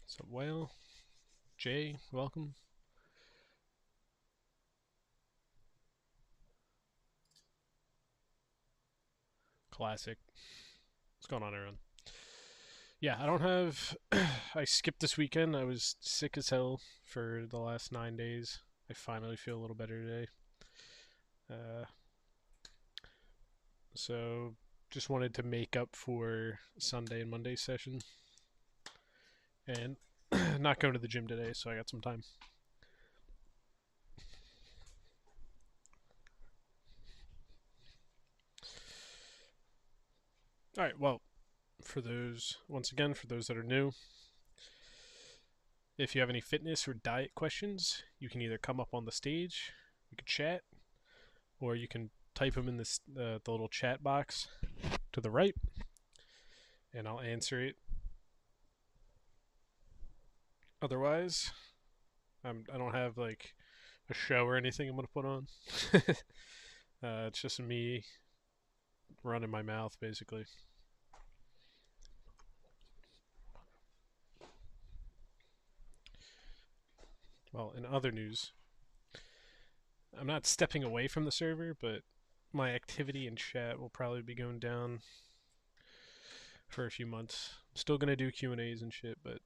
What's up, Whale? Jay, welcome. Classic. What's going on, everyone? Yeah, I don't have. I skipped this weekend. I was sick as hell for the last 9 days. I finally feel a little better today. Uh, so just wanted to make up for Sunday and Monday session and not going to the gym today, so I got some time. All right, well, for those that are new, if you have any fitness or diet questions, you can either come up on the stage, we could chat, or you can type them in the little chat box to the right, and I'll answer it. Otherwise, I don't have like a show or anything I'm gonna put on. It's just me running my mouth, basically. Well, in other news, I'm not stepping away from the server, but my activity in chat will probably be going down for a few months. I'm still gonna do Q&As and shit, but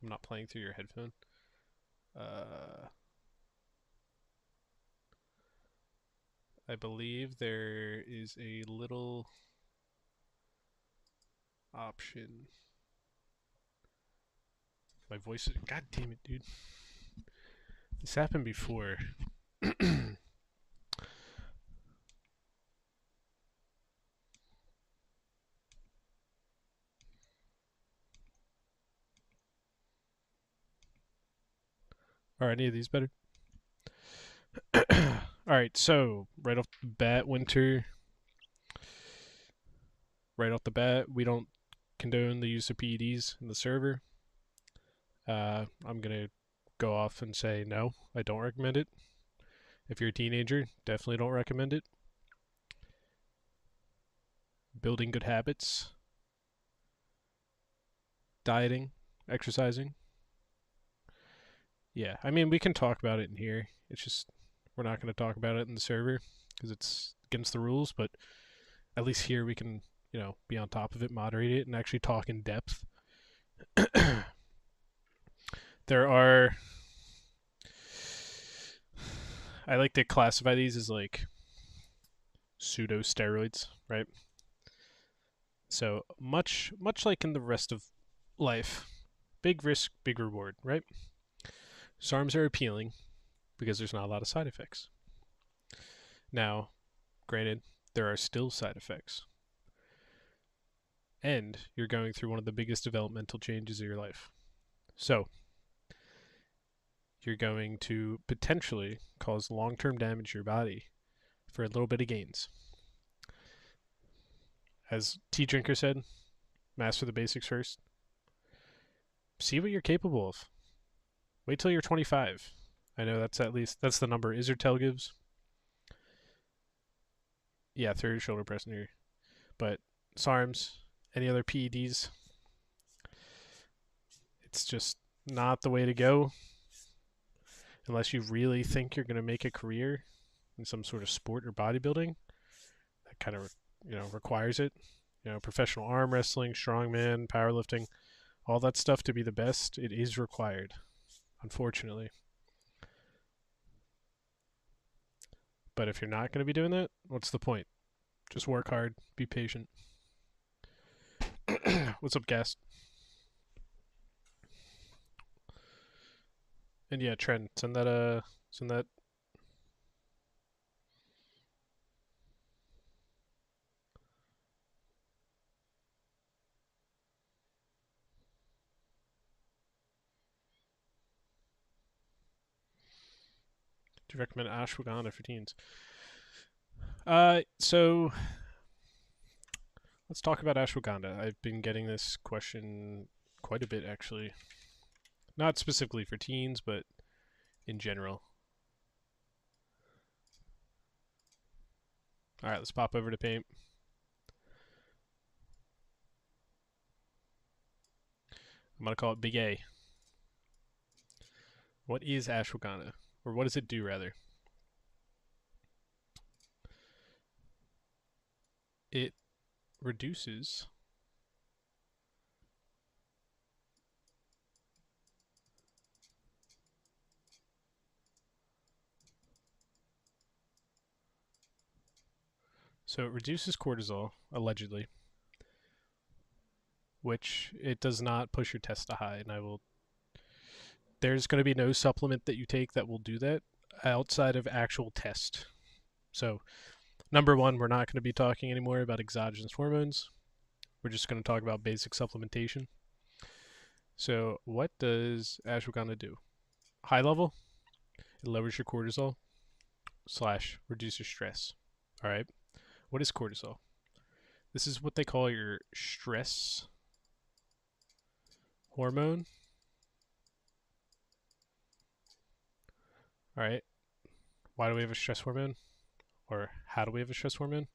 I'm not playing through your headphone. Uh, I believe there is a little option. My voice is. God damn it, dude. This happened before. Are any of these better? Alright, so right off the bat, Winter. Right off the bat, we don't condone the use of PEDs in the server. I'm going to go off and say no, I don't recommend it. If you're a teenager, definitely don't recommend it. Building good habits, dieting, exercising. Yeah, I mean, we can talk about it in here. It's just we're not going to talk about it in the server because it's against the rules, but at least here we can, be on top of it, moderate it, and actually talk in depth. There are. I like to classify these as like pseudo steroids, right? So much like in the rest of life, big risk, big reward, right? SARMs are appealing because there's not a lot of side effects. Now, granted, there are still side effects. And you're going through one of the biggest developmental changes of your life. So, you're going to potentially cause long term damage to your body for a little bit of gains. As Tea Drinker said, master the basics first. See what you're capable of. Wait till you're 25. I know that's the number Isertel gives. Yeah, third shoulder press here. But SARMs, any other PEDs, it's just not the way to go unless you really think you're going to make a career in some sort of sport or bodybuilding. That kind of requires it. Professional arm wrestling, strongman, powerlifting, all that stuff to be the best, it is required, unfortunately. But if you're not going to be doing that, what's the point? Just work hard, be patient. What's up, Gas? And yeah, Trent, send that. Do you recommend ashwagandha for teens? So let's talk about ashwagandha. I've been getting this question quite a bit, actually. Not specifically for teens, but in general. All right, let's pop over to Paint. I'm going to call it Big A. What is ashwagandha? Or what does it do, rather? It reduces so it reduces cortisol, allegedly, which it does not push your test to high. And there's going to be no supplement that you take that will do that outside of actual test. So, number one, we're not going to be talking anymore about exogenous hormones. We're just going to talk about basic supplementation. So, what does ashwagandha do? High level, it lowers your cortisol / reduces stress. All right. What is cortisol? This is what they call your stress hormone. All right. Why do we have a stress hormone? Or how do we have a stress hormone?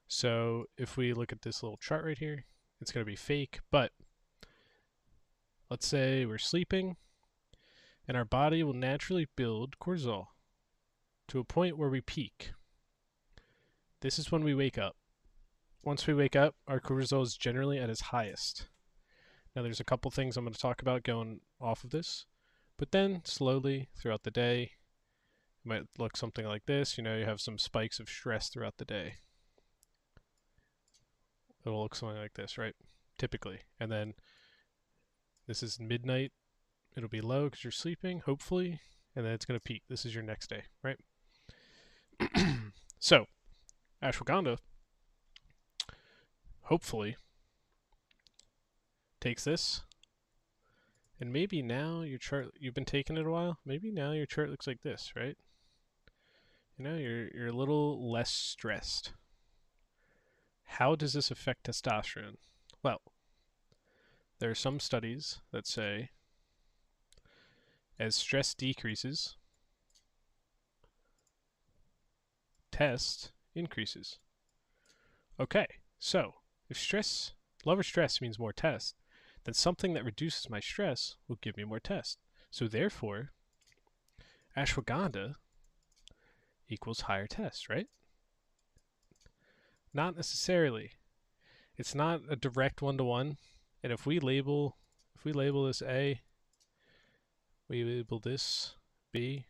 So if we look at this little chart right here, it's going to be fake, but let's say we're sleeping and our body will naturally build cortisol to a point where we peak. This is when we wake up. Once we wake up, our cortisol is generally at its highest. Now there's a couple things I'm going to talk about going off of this, but then slowly throughout the day, it might look something like this. You have some spikes of stress throughout the day. It'll look something like this, right? Typically. And then this is midnight. It'll be low because you're sleeping, hopefully, and then it's going to peak. This is your next day, right? So, ashwagandha, hopefully, takes this, and maybe now your chart, you've been taking it a while, maybe now your chart looks like this, right? You're a little less stressed. How does this affect testosterone? Well, there are some studies that say as stress decreases, test increases. Okay, so if lower stress means more test, then something that reduces my stress will give me more test. So therefore, ashwagandha equals higher test, right? Not necessarily. It's not a direct one-to-one. And if we label this A, we label this B,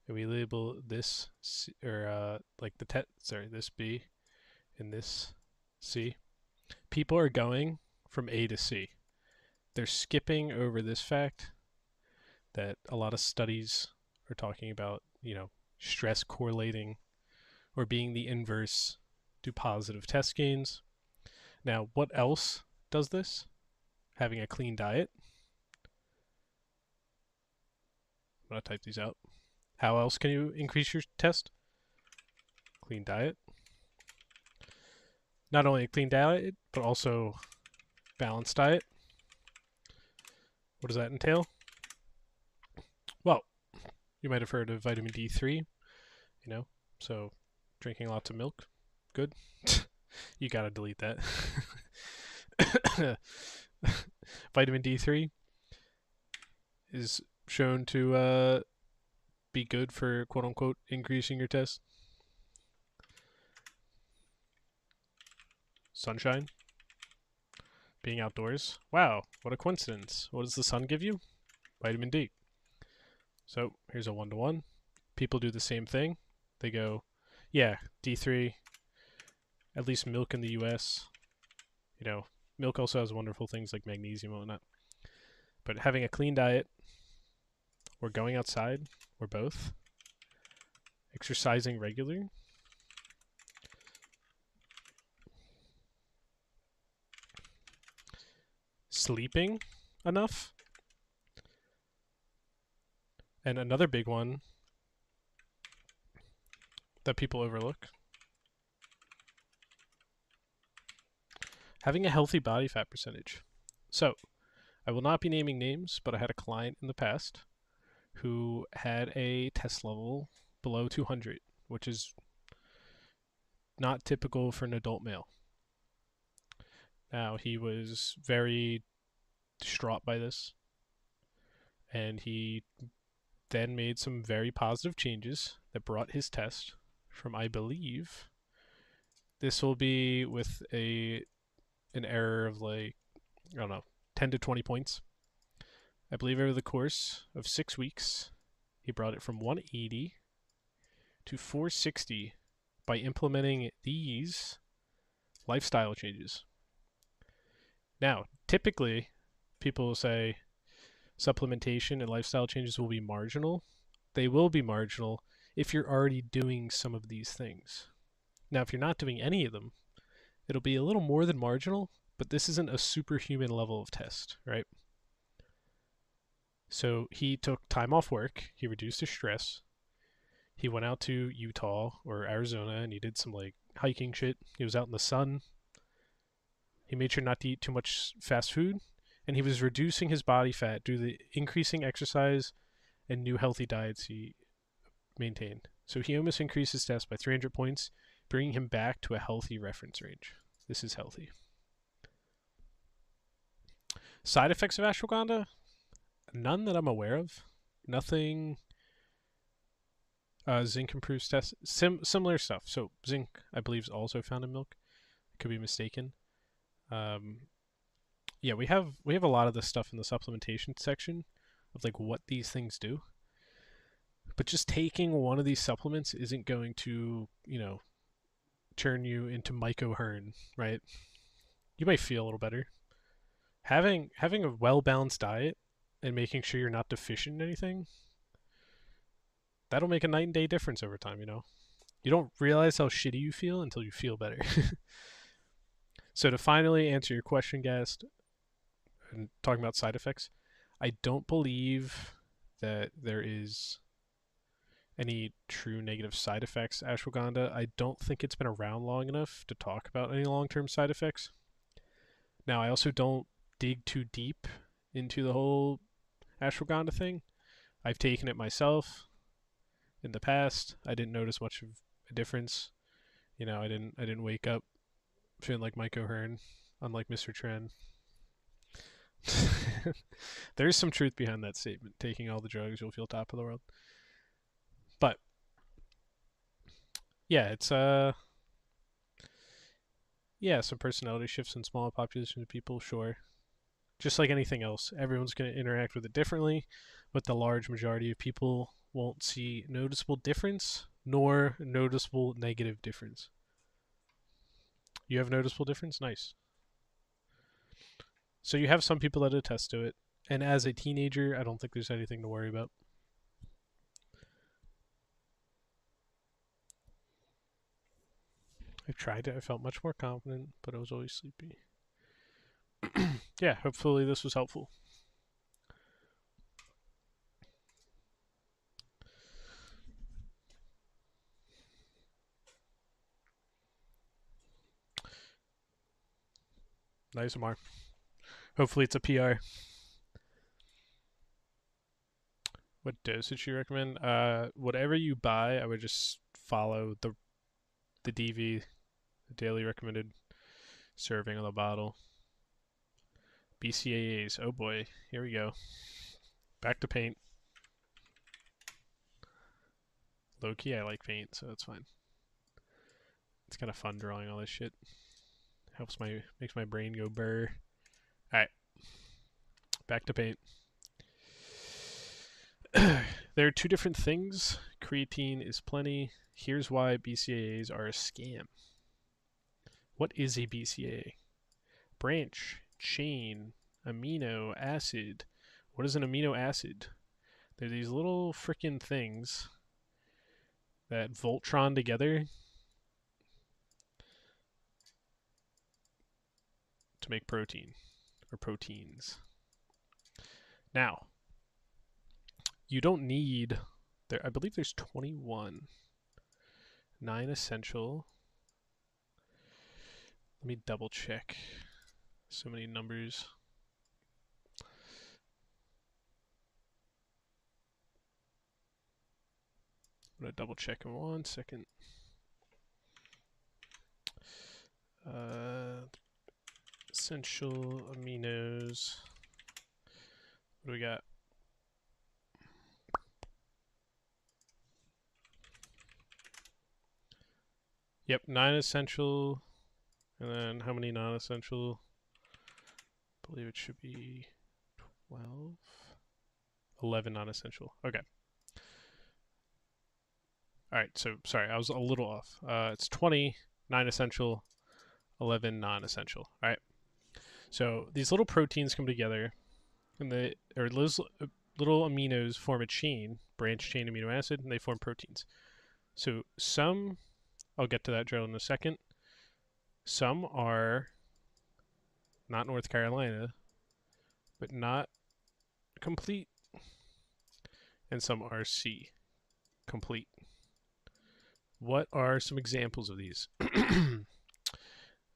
and we label this C, or this B and this C, people are going from A to C. They're skipping over this fact that a lot of studies are talking about, stress correlating or being the inverse to positive test gains. Now, what else does this? Having a clean diet. I'm going to type these out. How else can you increase your test? Clean diet. Not only a clean diet, but also balanced diet. What does that entail? Well, you might have heard of vitamin D3, so drinking lots of milk, good. You gotta delete that. Vitamin D3 is shown to be good for quote-unquote increasing your test. Sunshine. Being outdoors. Wow, what a coincidence. What does the sun give you? Vitamin D. So here's a one-to-one. People do the same thing. They go, yeah, D3, at least milk in the US. Milk also has wonderful things like magnesium and whatnot. But having a clean diet, or going outside, or both, exercising regularly, sleeping enough, and another big one that people overlook, having a healthy body fat percentage. So, I will not be naming names, but I had a client in the past who had a test level below 200, which is not typical for an adult male. Now, he was very distraught by this, and he then made some very positive changes that brought his test from, I believe, this will be with an error of like, I don't know, 10 to 20 points. I believe over the course of 6 weeks, he brought it from 180 to 460 by implementing these lifestyle changes. Now, typically, people will say supplementation and lifestyle changes will be marginal. They will be marginal if you're already doing some of these things. Now, if you're not doing any of them, it'll be a little more than marginal, but this isn't a superhuman level of test, right? So he took time off work, he reduced his stress, he went out to Utah or Arizona and he did some like hiking shit. He was out in the sun. He made sure not to eat too much fast food, and he was reducing his body fat due to the increasing exercise and new healthy diets he maintained. So he almost increased his test by 300 points, bringing him back to a healthy reference range. This is healthy. Side effects of ashwagandha? None that I'm aware of. Nothing. Zinc improves test. Similar stuff. So zinc, I believe, is also found in milk. I could be mistaken. Yeah, we have a lot of this stuff in the supplementation section of like what these things do. But just taking one of these supplements isn't going to, turn you into Mike O'Hearn, right? You might feel a little better. Having a well-balanced diet and making sure you're not deficient in anything, that'll make a night and day difference over time, You don't realize how shitty you feel until you feel better. So to finally answer your question, guest, and talking about side effects, I don't believe that there is any true negative side effects ashwagandha. I don't think it's been around long enough to talk about any long-term side effects. Now, I also don't dig too deep into the whole ashwagandha thing. I've taken it myself in the past. I didn't notice much of a difference. I didn't wake up feeling like Mike O'Hearn, unlike Mr. Tren. There's some truth behind that statement. Taking all the drugs, you'll feel top of the world. But yeah, it's some personality shifts in small populations of people, sure. Just like anything else, everyone's going to interact with it differently, but the large majority of people won't see noticeable difference nor noticeable negative difference. You have noticeable difference? Nice. So you have some people that attest to it, and as a teenager, I don't think there's anything to worry about. I tried it. I felt much more confident, but I was always sleepy. Yeah, hopefully this was helpful. Nice, Amar. Hopefully it's a PR. What dosage you recommend? Whatever you buy, I would just follow the DV, the daily recommended serving on the bottle. BCAAs. Oh boy, here we go. Back to paint. Low key, I like paint, so that's fine. It's kind of fun drawing all this shit. Makes my brain go burr. All right, back to paint. There are two different things. Creatine is plenty. Here's why BCAAs are a scam. What is a BCAA? Branch, chain, amino acid. What is an amino acid? They're these little freaking things that Voltron together to make protein or proteins. Now, you don't need there. I believe there's 21. 9 essential. Let me double check. So many numbers. I'm gonna double check in 1 second. Essential aminos. do we got? Yep, 9 essential. And then how many non-essential? I believe it should be 12. 11 non-essential. Okay. Alright, so sorry, I was a little off. It's 20, 9 essential, 11 non-essential. Alright. So these little proteins come together, and little aminos form a chain, branch chain amino acid, and they form proteins. So some, I'll get to that drill in a second. Some are not North Carolina, but not complete, and some are C, complete. What are some examples of these?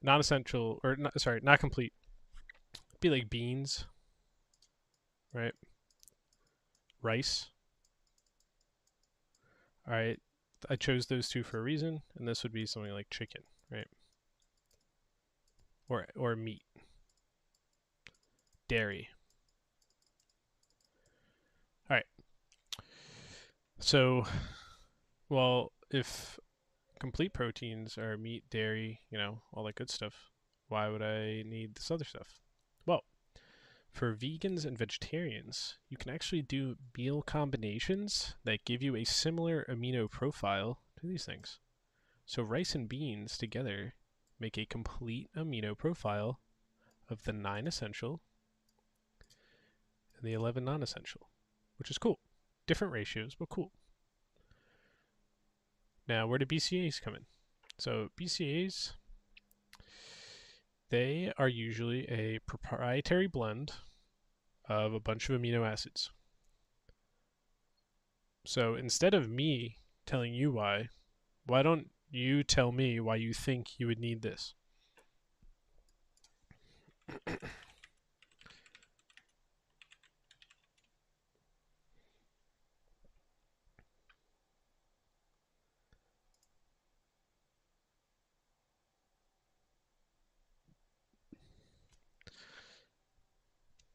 Non-essential, or not, sorry, not complete. Be like beans, right? Rice. All right, I chose those two for a reason, and this would be something like chicken, right? Or meat. Dairy. All right. So, well, if complete proteins are meat, dairy, all that good stuff, why would I need this other stuff? Well, for vegans and vegetarians, you can actually do meal combinations that give you a similar amino profile to these things. So rice and beans together make a complete amino profile of the 9 essential and the 11 non-essential, which is cool. Different ratios, but cool. Now, where do BCAAs come in? So BCAAs, they are usually a proprietary blend of a bunch of amino acids. So instead of me telling you why don't you tell me why you think you would need this?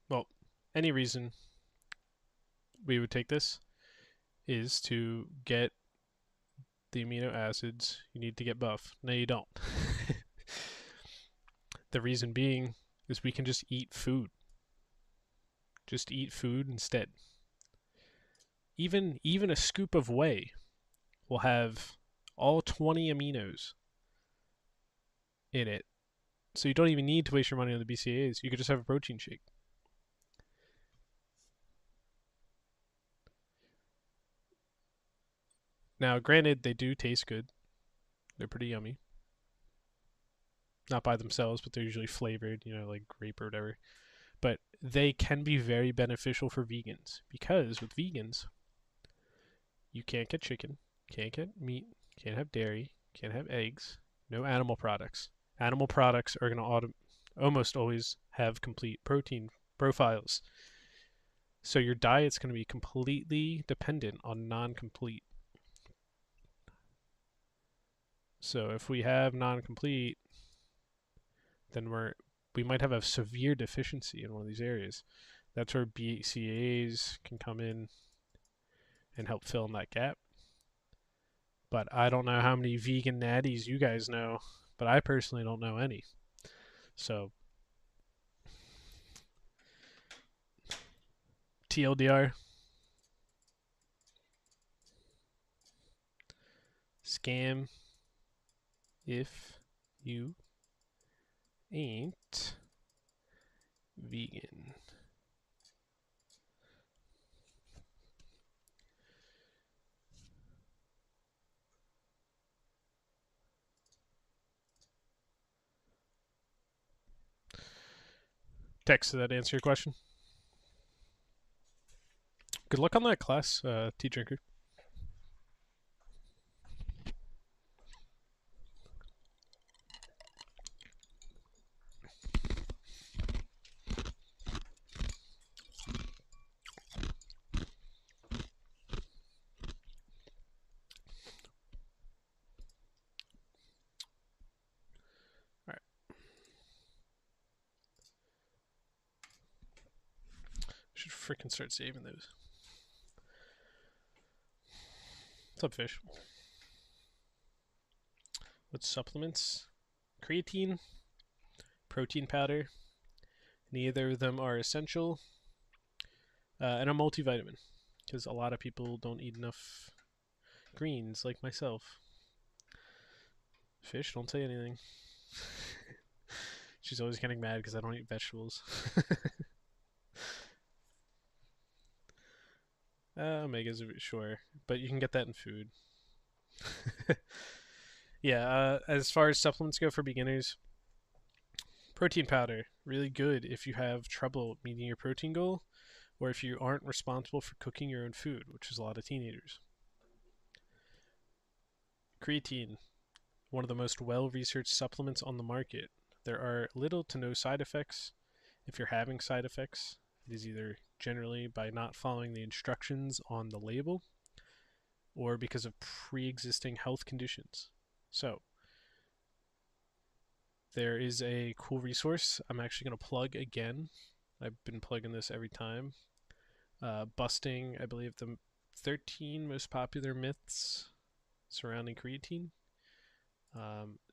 Well, any reason we would take this is to get the amino acids you need to get buff. No, you don't. The reason being is we can just eat food. Just eat food instead. Even a scoop of whey will have all 20 aminos in it. So you don't even need to waste your money on the BCAAs. You could just have a protein shake. Now, granted, they do taste good. They're pretty yummy. Not by themselves, but they're usually flavored, like grape or whatever. But they can be very beneficial for vegans because with vegans, you can't get chicken, can't get meat, can't have dairy, can't have eggs, no animal products. Animal products are going to almost always have complete protein profiles. So your diet's going to be completely dependent on non-complete. So if we have non-complete, then we might have a severe deficiency in one of these areas. That's where BCAAs can come in and help fill in that gap. But I don't know how many vegan natties you guys know, but I personally don't know any. So TLDR, scam if you ain't vegan. Text, did that answer your question? Good luck on that class, Tea Drinker. Alright. Should freaking start saving those. What's up, fish? What supplements? Creatine, protein powder. Neither of them are essential. And a multivitamin, because a lot of people don't eat enough greens, like myself. Fish, don't say anything. She's always getting mad because I don't eat vegetables. Omegas, sure, but you can get that in food. Yeah, as far as supplements go for beginners, protein powder, really good if you have trouble meeting your protein goal, or if you aren't responsible for cooking your own food, which is a lot of teenagers. Creatine, one of the most well-researched supplements on the market. There are little to no side effects. If you're having side effects, it is either generally by not following the instructions on the label or because of pre-existing health conditions. So, there is a cool resource I'm actually going to plug again. I've been plugging this every time. Busting, I believe, the 13 most popular myths surrounding creatine.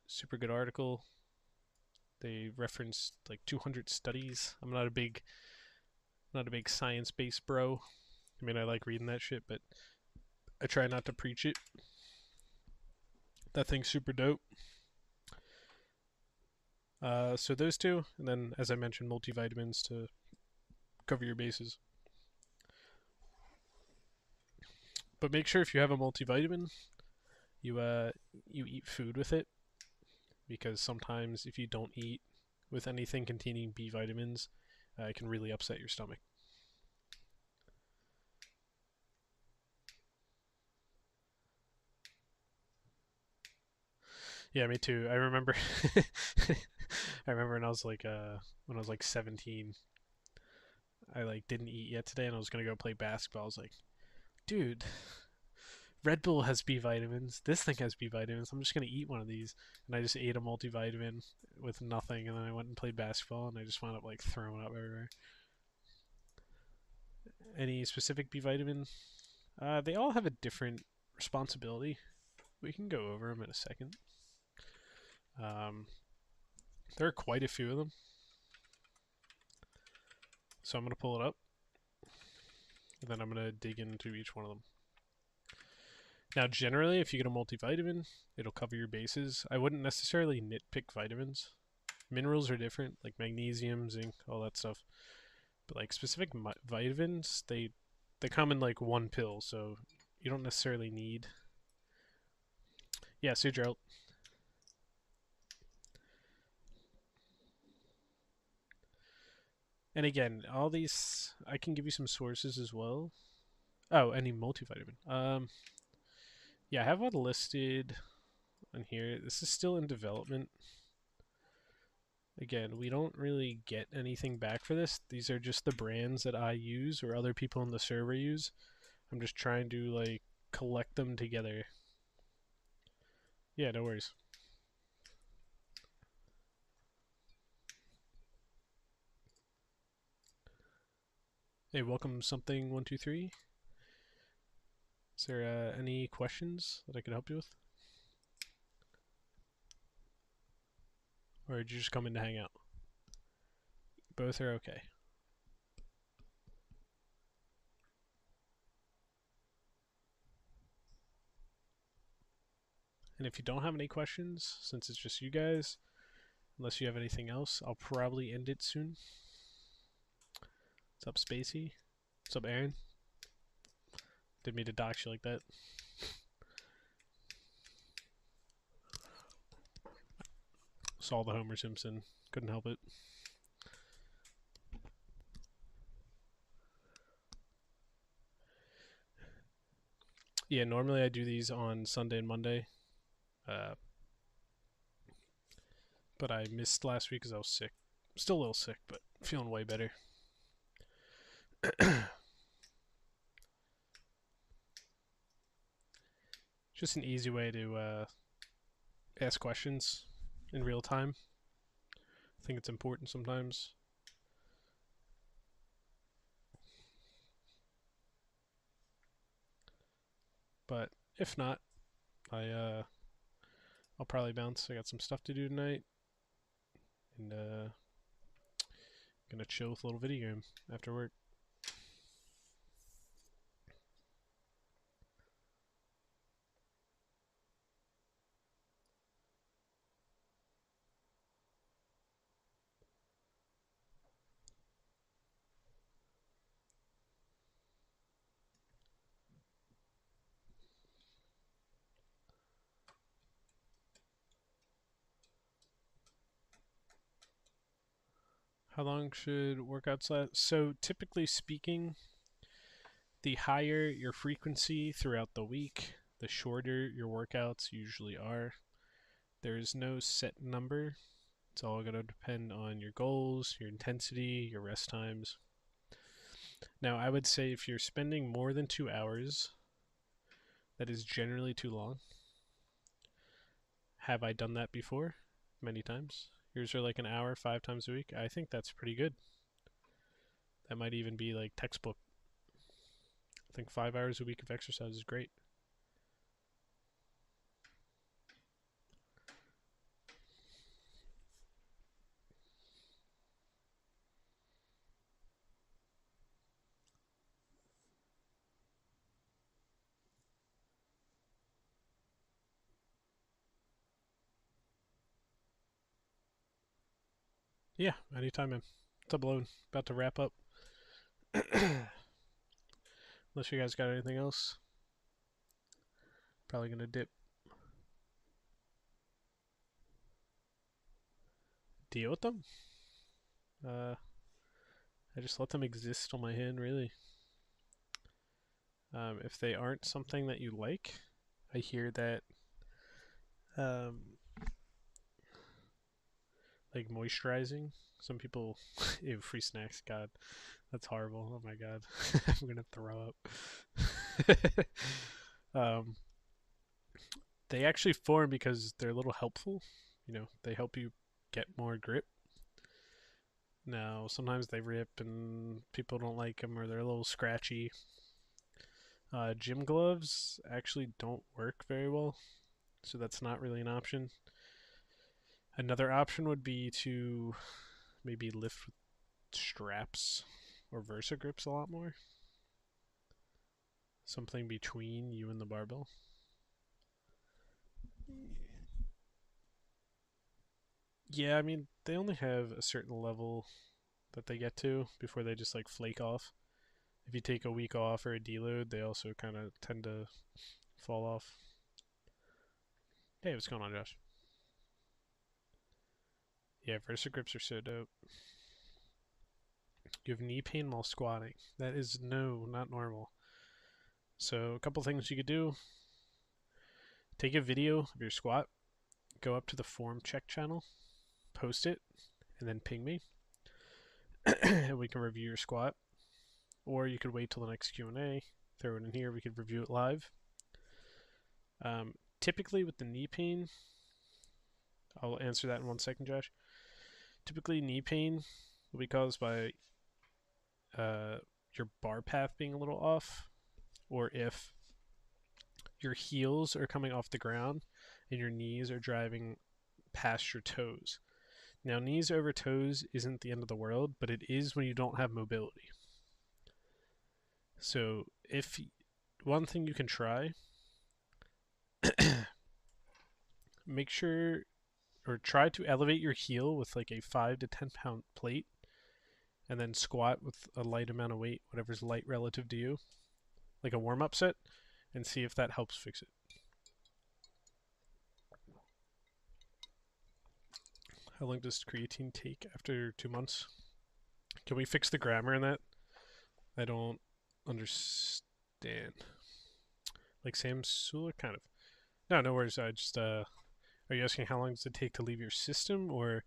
Super good article. They referenced like 200 studies. I'm not a big science-based bro. I mean, I like reading that shit, but I try not to preach it. That thing's super dope. So those two, and then as I mentioned, multivitamins to cover your bases. But make sure if you have a multivitamin, you eat food with it, because sometimes if you don't eat with anything containing B vitamins, it can really upset your stomach. Yeah, me too. I remember I remember when I was like 17, I like didn't eat yet today and I was going to go play basketball. I was like, "Dude, Red Bull has B vitamins. This thing has B vitamins. I'm just going to eat one of these." And I just ate a multivitamin with nothing, and then I went and played basketball and I just wound up like throwing up everywhere. Any specific B vitamin? They all have a different responsibility. We can go over them in a second. Um, there are quite a few of them. So I'm going to pull it up, and then I'm going to dig into each one of them. Now, generally, if you get a multivitamin, it'll cover your bases. I wouldn't necessarily nitpick vitamins. Minerals are different, like magnesium, zinc, all that stuff. But like specific vitamins, they come in like one pill, so you don't necessarily need. Yeah, Sudrell. And again, all these I can give you some sources as well. Oh, any multivitamin. Yeah, I have one listed on here. This is still in development. Again, we don't really get anything back for this. These are just the brands that I use or other people in the server use. I'm just trying to like collect them together. Yeah, no worries. Hey, welcome something 123. Is there any questions that I could help you with? Or did you just come in to hang out? Both are okay. And if you don't have any questions, since it's just you guys, unless you have anything else, I'll probably end it soon. What's up, Spacey? What's up, Aaron? Didn't mean to dox you like that. Saw the Homer Simpson. Couldn't help it. Yeah, normally I do these on Sunday and Monday. But I missed last week because I was sick. Still a little sick, but feeling way better. Just an easy way to ask questions in real time. I think it's important sometimes. But if not, I'll probably bounce. I got some stuff to do tonight, and gonna chill with a little video game after work. How long should workouts last? So typically speaking, the higher your frequency throughout the week, the shorter your workouts usually are. There's no set number. It's all going to depend on your goals, your intensity, your rest times. Now, I would say if you're spending more than 2 hours, that is generally too long. Have I done that before? Many times. Yours are like an hour 5 times a week. I think that's pretty good. That might even be like textbook. I think 5 hours a week of exercise is great. Yeah, anytime, man. What's up, Loan? About to wrap up. Unless you guys got anything else. Probably gonna dip. Deal with them? I just let them exist on my hand, really. If they aren't something that you like, I hear that um, like moisturizing. Some people, ew, free snacks. God, that's horrible. Oh my God, I'm gonna throw up. um, they actually form because they're a little helpful. You know, they help you get more grip. Now, sometimes they rip and people don't like them or they're a little scratchy. Gym gloves actually don't work very well, so that's not really an option. Another option would be to maybe lift with straps or Versa grips a lot more. Something between you and the barbell. Yeah, I mean, they only have a certain level that they get to before they just like flake off. If you take a week off or a deload, they also kind of tend to fall off. Hey, what's going on, Josh? Yeah, Versa grips are so dope. You have knee pain while squatting. That is not normal. So, a couple things you could do. Take a video of your squat, go up to the form check channel, post it, and then ping me, and we can review your squat. Or you could wait till the next Q&A, throw it in here, we could review it live. Typically with the knee pain, I'll answer that in 1 second, Josh. Typically knee pain will be caused by your bar path being a little off, or if your heels are coming off the ground and your knees are driving past your toes. Now, knees over toes isn't the end of the world, but it is when you don't have mobility. So, if one thing you can try, make sure or try to elevate your heel with like a 5 to 10 pound plate and then squat with a light amount of weight, whatever's light relative to you, like a warm up set, and see if that helps fix it. How long does creatine take after 2 months? Can we fix the grammar in that? I don't understand. Like Sam Sula, kind of. No, no worries. I just are you asking how long does it take to leave your system, or?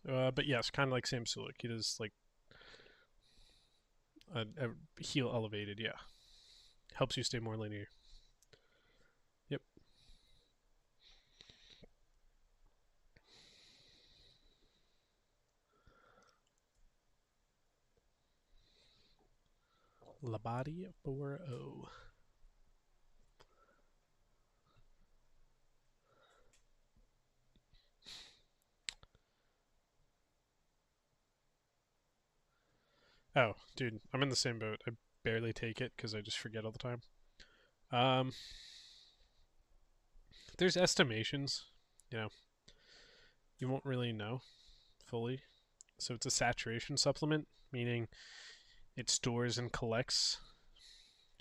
But yes, kind of like Sam Sulek. He does like a heel elevated. Yeah, helps you stay more linear. Yep. Labadi 4O. Oh, dude, I'm in the same boat. I barely take it because I just forget all the time. Um, there's estimations. You know, you won't really know fully. So it's a saturation supplement, meaning it stores and collects.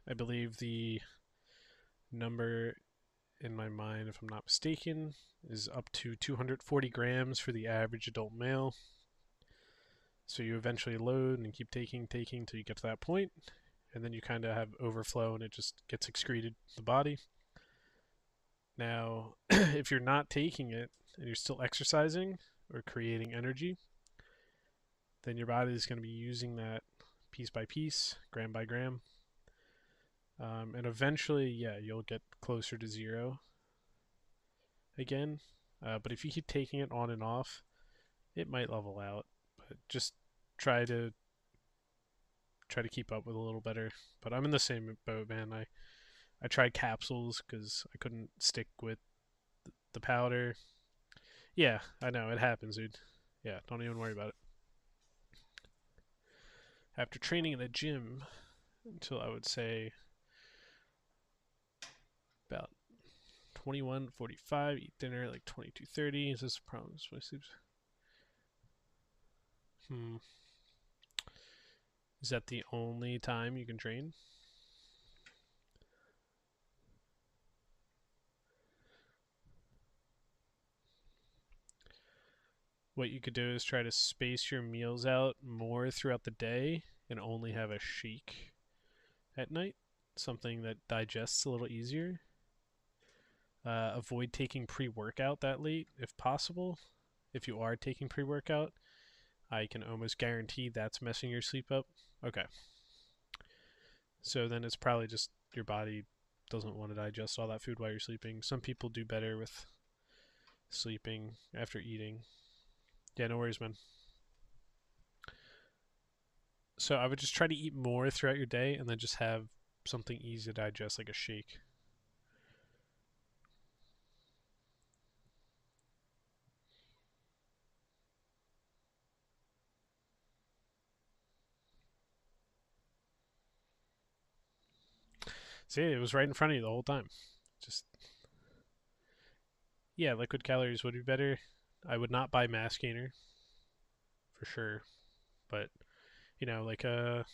I believe the number in my mind, if I'm not mistaken, is up to 240 grams for the average adult male. So you eventually load and keep taking till you get to that point, and then you kind of have overflow and it just gets excreted in the body. Now, if you're not taking it and you're still exercising or creating energy, then your body is going to be using that piece by piece, gram by gram. And eventually, yeah, you'll get closer to zero again. But if you keep taking it on and off, it might level out. But just try to keep up with a little better. But I'm in the same boat, man. I tried capsules because I couldn't stick with the powder. Yeah, I know it happens, dude. Yeah, don't even worry about it. After training in the gym until I would say about 21:45, eat dinner at like 22:30. Is this a problem? Is my sleep? Hmm. Is that the only time you can train? What you could do is try to space your meals out more throughout the day and only have a shake at night, something that digests a little easier. Avoid taking pre workout that late if possible. If you are taking pre workout, I can almost guarantee that's messing your sleep up. Okay. So then it's probably just your body doesn't want to digest all that food while you're sleeping. Some people do better with sleeping after eating. Yeah, no worries, man. So I would just try to eat more throughout your day and then just have something easy to digest, like a shake. See, it was right in front of you the whole time. Just, yeah, liquid calories would be better. I would not buy mass gainer for sure, but like a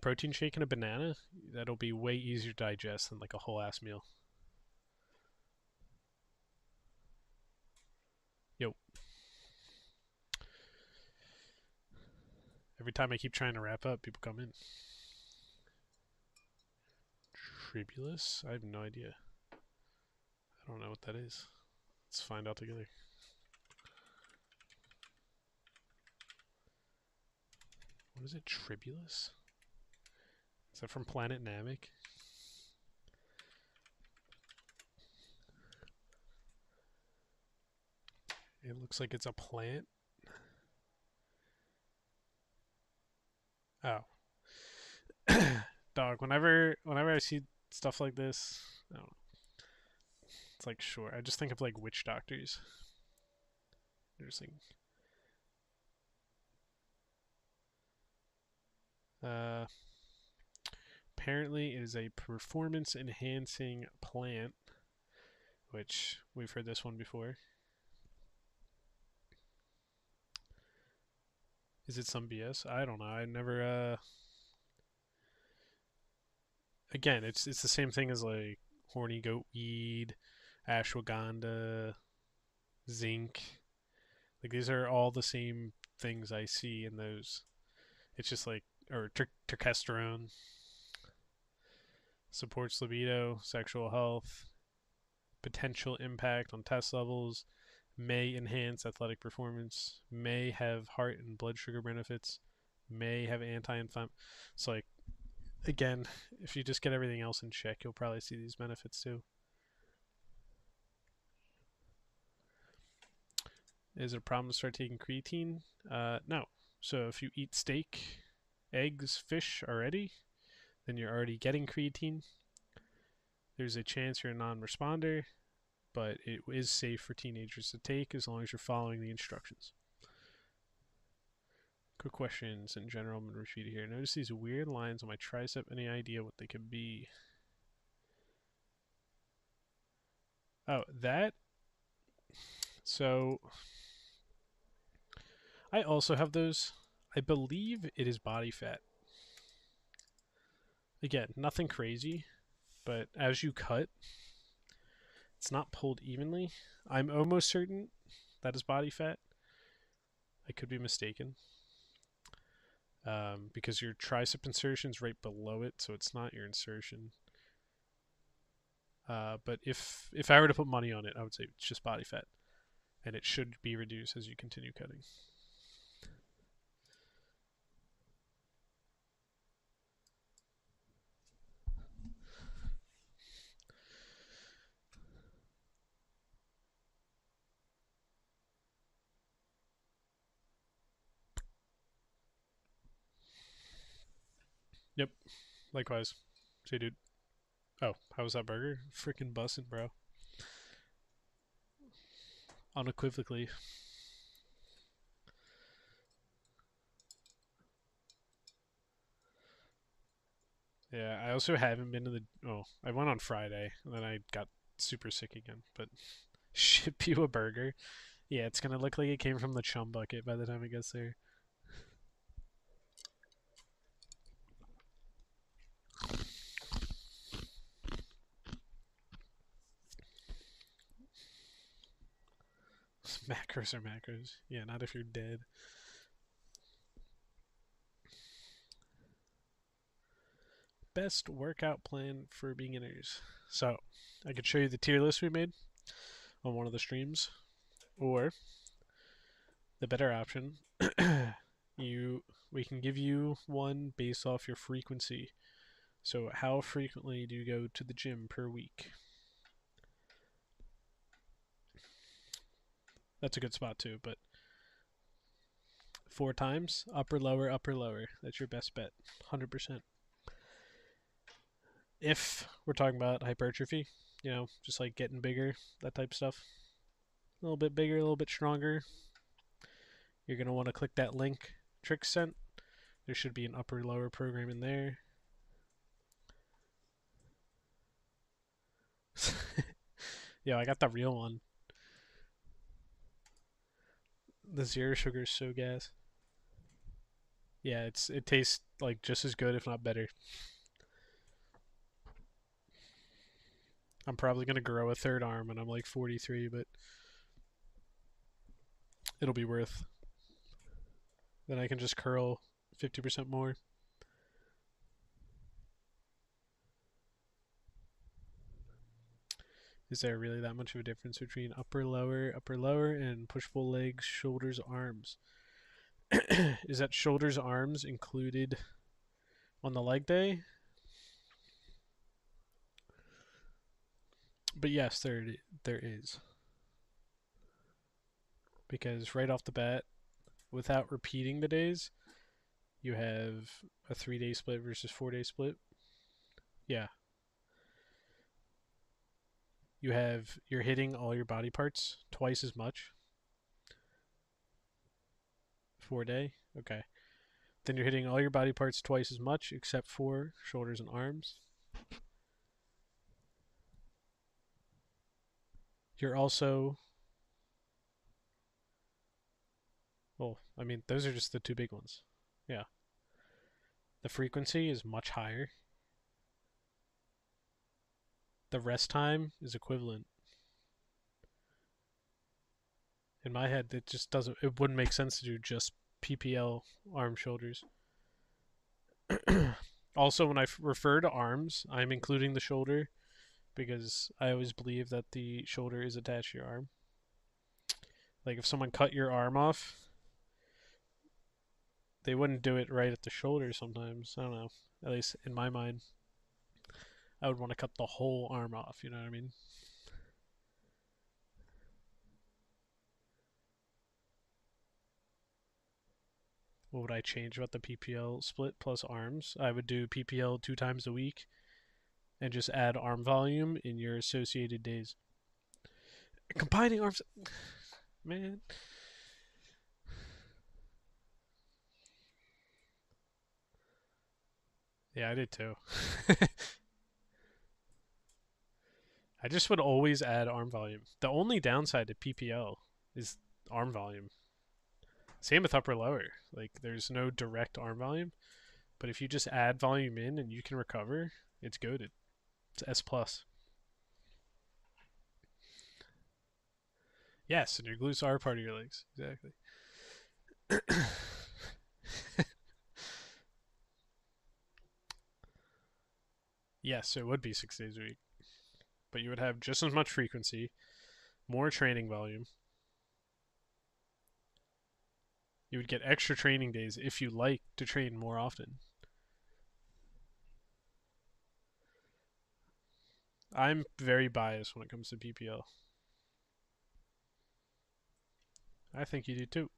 protein shake and a banana, that'll be way easier to digest than like a whole ass meal. Yo, every time I keep trying to wrap up, people come in. Tribulus? I have no idea. I don't know what that is. Let's find out together. What is it? Tribulus? Is that from Planet Namek? It looks like it's a plant. Oh. Dog, whenever I see stuff like this, I don't know. It's like sure. I just think of like witch doctors. They're just like uh apparently it is a performance enhancing plant, which we've heard this one before. Is it some BS? I don't know. I never again, it's the same thing as like horny goat weed, ashwagandha, zinc. Like these are all the same things I see in those. It's just like or testosterone supports libido, sexual health, potential impact on test levels, may enhance athletic performance, may have heart and blood sugar benefits, may have anti-inflammatory. So like again, if you just get everything else in check, you'll probably see these benefits too. Is it a problem to start taking creatine? No. So if you eat steak eggs, fish already, then you're already getting creatine. There's a chance you're a non-responder, but it is safe for teenagers to take as long as you're following the instructions. Quick questions in general. I'm going to repeat it here. Notice these weird lines on my tricep. Any idea what they could be? Oh, that. So I also have those. I believe it is body fat. Again, nothing crazy, but as you cut, it's not pulled evenly. I'm almost certain that is body fat. I could be mistaken. Because your tricep insertion is right below it, so it's not your insertion. But if I were to put money on it, I would say it's just body fat, and it should be reduced as you continue cutting. Yep, likewise. Say, dude. Oh, how was that burger? Freaking bussin', bro. Unequivocally. Yeah, I also haven't been to the. Oh, I went on Friday, and then I got super sick again. But ship you a burger? Yeah, it's gonna look like it came from the chum bucket by the time it gets there. Macros are macros. Yeah, not if you're dead. Best workout plan for beginners. So, I could show you the tier list we made on one of the streams, or the better option, you we can give you one based off your frequency. So, how frequently do you go to the gym per week? That's a good spot too, but 4 times, upper, lower, upper, lower. That's your best bet, 100%. If we're talking about hypertrophy, just like getting bigger, that type of stuff. A little bit bigger, a little bit stronger. You're going to want to click that link, Trick Sent. There should be an upper lower program in there. Yo, I got the real one. The zero sugar is so gas. Yeah, it tastes like just as good, if not better. I'm probably gonna grow a third arm, and I'm like 43, but it'll be worth. Then I can just curl 50% more. Is there really that much of a difference between upper, lower, and push pull legs, shoulders, arms? Is that shoulders, arms included on the leg day? But yes, there is. Because right off the bat, without repeating the days, you have a 3-day split versus 4-day split. Yeah. You're hitting all your body parts twice as much. 4-day? Okay. Then you're hitting all your body parts twice as much except for shoulders and arms. You're also, well, I mean, those are just the two big ones. Yeah. The frequency is much higher. The rest time is equivalent. In my head, it wouldn't make sense to do just PPL arm shoulders. Also, when I refer to arms, I'm including the shoulder because I always believe that the shoulder is attached to your arm. Like if someone cut your arm off, they wouldn't do it right at the shoulder sometimes. I don't know. At least in my mind, I would want to cut the whole arm off, you know what I mean? what would I change about the PPL split plus arms? I would do PPL 2 times a week and just add arm volume in your associated days. Combining arms, man. Yeah, I did too. I just would always add arm volume. The only downside to PPL is arm volume. Same with upper lower. Like there's no direct arm volume, but if you just add volume in and you can recover, it's goated. It's S plus. Yes, and your glutes are part of your legs. Exactly. Yes, it would be 6 days a week, but you would have just as much frequency, more training volume. You would get extra training days if you like to train more often. I'm very biased when it comes to PPL. I think you do too.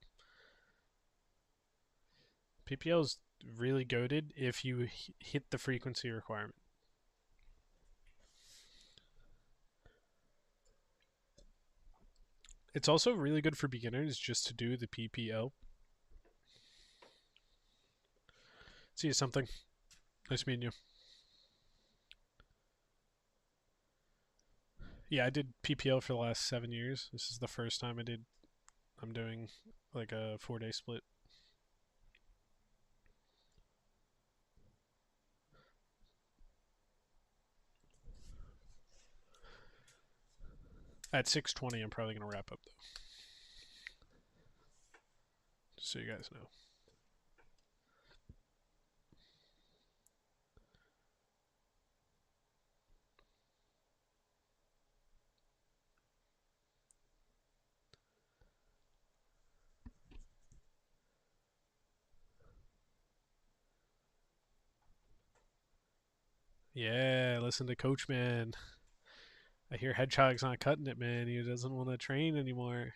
PPL is really goaded if you hit the frequency requirement. It's also really good for beginners just to do the PPL. See you something. Nice meeting you. Yeah, I did PPL for the last 7 years. This is the first time I'm doing like a 4 day split. At 6:20, I'm probably gonna wrap up though, just so you guys know. Yeah, listen to Coach Man. I hear Hedgehog's not cutting it, man. He doesn't want to train anymore.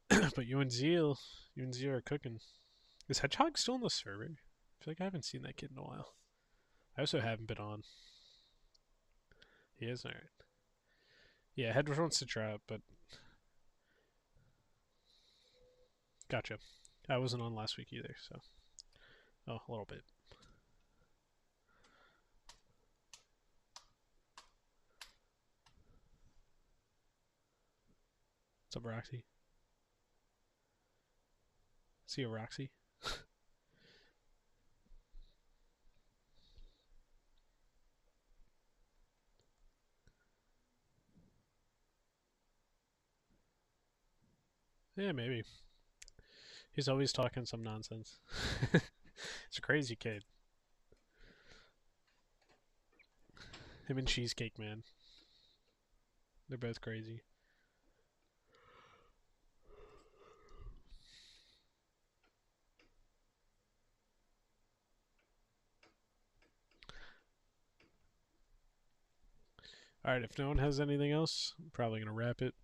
But you and Zeal are cooking. Is Hedgehog still on the server? I feel like I haven't seen that kid in a while. I also haven't been on. He is alright. Yeah, Hedge wants to try it, but gotcha. I wasn't on last week either, so a little bit. What's up, Roxy? See you, Roxy. Yeah, maybe. He's always talking some nonsense. It's a crazy kid. Him and Cheesecake Man. They're both crazy. Alright, if no one has anything else, I'm probably going to wrap it.